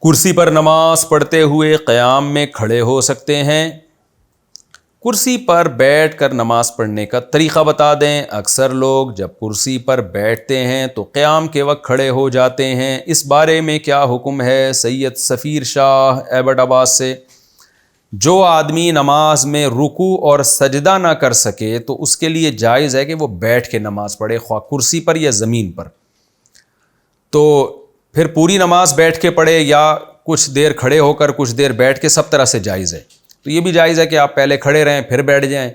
کرسی پر نماز پڑھتے ہوئے قیام میں کھڑے ہو سکتے ہیں؟ کرسی پر بیٹھ کر نماز پڑھنے کا طریقہ بتا دیں۔ اکثر لوگ جب کرسی پر بیٹھتے ہیں تو قیام کے وقت کھڑے ہو جاتے ہیں، اس بارے میں کیا حکم ہے؟ سید سفیر شاہ ایبٹ آباد سے۔ جو آدمی نماز میں رکوع اور سجدہ نہ کر سکے تو اس کے لیے جائز ہے کہ وہ بیٹھ کے نماز پڑھے، خواہ کرسی پر یا زمین پر۔ تو پھر پوری نماز بیٹھ کے پڑھے یا کچھ دیر کھڑے ہو کر کچھ دیر بیٹھ کے، سب طرح سے جائز ہے۔ تو یہ بھی جائز ہے کہ آپ پہلے کھڑے رہیں پھر بیٹھ جائیں،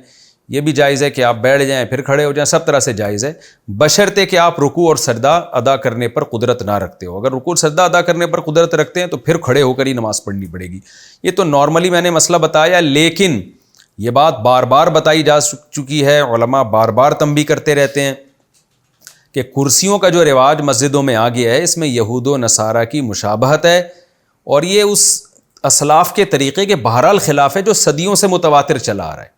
یہ بھی جائز ہے کہ آپ بیٹھ جائیں پھر کھڑے ہو جائیں، سب طرح سے جائز ہے، بشرطے کہ آپ رکوع اور سجدہ ادا کرنے پر قدرت نہ رکھتے ہو۔ اگر رکوع اور سجدہ ادا کرنے پر قدرت رکھتے ہیں تو پھر کھڑے ہو کر ہی نماز پڑھنی پڑے گی۔ یہ تو نارملی میں نے مسئلہ بتایا، لیکن یہ بات بار بار بتائی جا چکی ہے، علماء بار بار تنبیہ کرتے رہتے ہیں کہ کرسیوں کا جو رواج مسجدوں میں آ گیا ہے، اس میں یہود و نصارہ کی مشابہت ہے، اور یہ اس اسلاف کے طریقے کے بہرحال خلاف ہے جو صدیوں سے متواتر چلا آ رہا ہے۔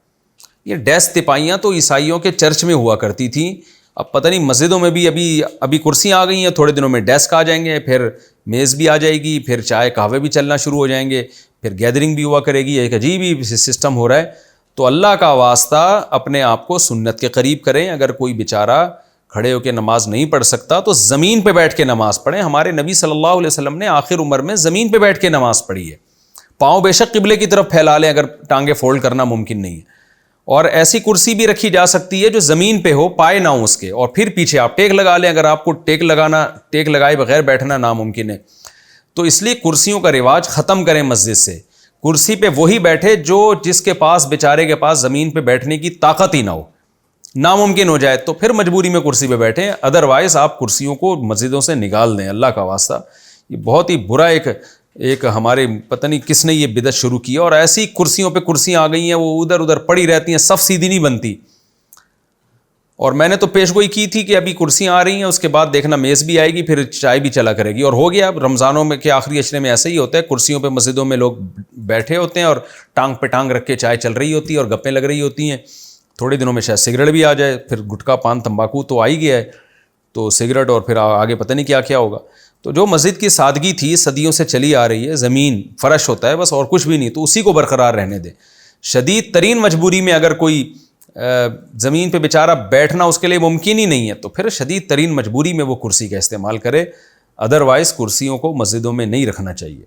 یہ ڈیسک تپائیاں تو عیسائیوں کے چرچ میں ہوا کرتی تھیں، اب پتہ نہیں مسجدوں میں بھی ابھی کرسیاں آ گئی ہیں، تھوڑے دنوں میں ڈیسک آ جائیں گے، پھر میز بھی آ جائے گی، پھر چائے قہوے بھی چلنا شروع ہو جائیں گے، پھر گیدرنگ بھی ہوا کرے گی۔ ایک عجیب ہی سسٹم ہو رہا ہے۔ تو اللہ کا واسطہ اپنے آپ کو سنت کے قریب کریں۔ اگر کوئی بیچارہ کھڑے ہو کے نماز نہیں پڑھ سکتا تو زمین پہ بیٹھ کے نماز پڑھیں۔ ہمارے نبی صلی اللہ علیہ وسلم نے آخر عمر میں زمین پہ بیٹھ کے نماز پڑھی ہے۔ پاؤں بے شک قبلے کی طرف پھیلا لیں اگر ٹانگیں فولڈ کرنا ممکن نہیں ہے، اور ایسی کرسی بھی رکھی جا سکتی ہے جو زمین پہ ہو، پائے نہ ہوں اس کے، اور پھر پیچھے آپ ٹیک لگا لیں اگر آپ کو ٹیک لگائے بغیر بیٹھنا ناممکن ہے۔ تو اس لیے کرسیوں کا رواج ختم کریں مسجد سے۔ کرسی پہ وہی بیٹھے جس کے پاس، بیچارے کے پاس زمین پہ بیٹھنے کی طاقت ہی نہ ہو، ناممکن ہو جائے تو پھر مجبوری میں کرسی پہ بیٹھیں، ادروائز آپ کرسیوں کو مسجدوں سے نکال دیں اللہ کا واسطہ۔ یہ بہت ہی برا ایک ہمارے پتہ نہیں کس نے یہ بدعت شروع کی، اور ایسی کرسیوں پہ کرسیاں آ گئی ہیں وہ ادھر ادھر پڑی رہتی ہیں، صف سیدھی نہیں بنتی۔ اور میں نے تو پیش گوئی کی تھی کہ ابھی کرسیاں آ رہی ہیں، اس کے بعد دیکھنا میز بھی آئے گی، پھر چائے بھی چلا کرے گی، اور ہو گیا۔ اب رمضانوں میں کے آخری عشرے میں ایسا ہی ہوتا ہے، کرسیوں پہ مسجدوں میں لوگ بیٹھے ہوتے ہیں اور ٹانگ پہ ٹانگ رکھ کے چائے چل رہی ہوتی ہے اور گپیں لگ رہی ہوتی ہیں۔ تھوڑے دنوں میں شاید سگریٹ بھی آ جائے، پھر گٹکا پان تمباکو تو آ ہی گیا ہے، تو سگریٹ اور پھر آگے پتہ نہیں کیا کیا ہوگا۔ تو جو مسجد کی سادگی تھی، صدیوں سے چلی آ رہی ہے، زمین فرش ہوتا ہے بس اور کچھ بھی نہیں، تو اسی کو برقرار رہنے دیں۔ شدید ترین مجبوری میں اگر کوئی زمین پہ بیچارہ بیٹھنا اس کے لیے ممکن ہی نہیں ہے تو پھر شدید ترین مجبوری میں وہ کرسی کا استعمال کرے، ادروائز کرسیوں کو مسجدوں میں نہیں رکھنا چاہیے۔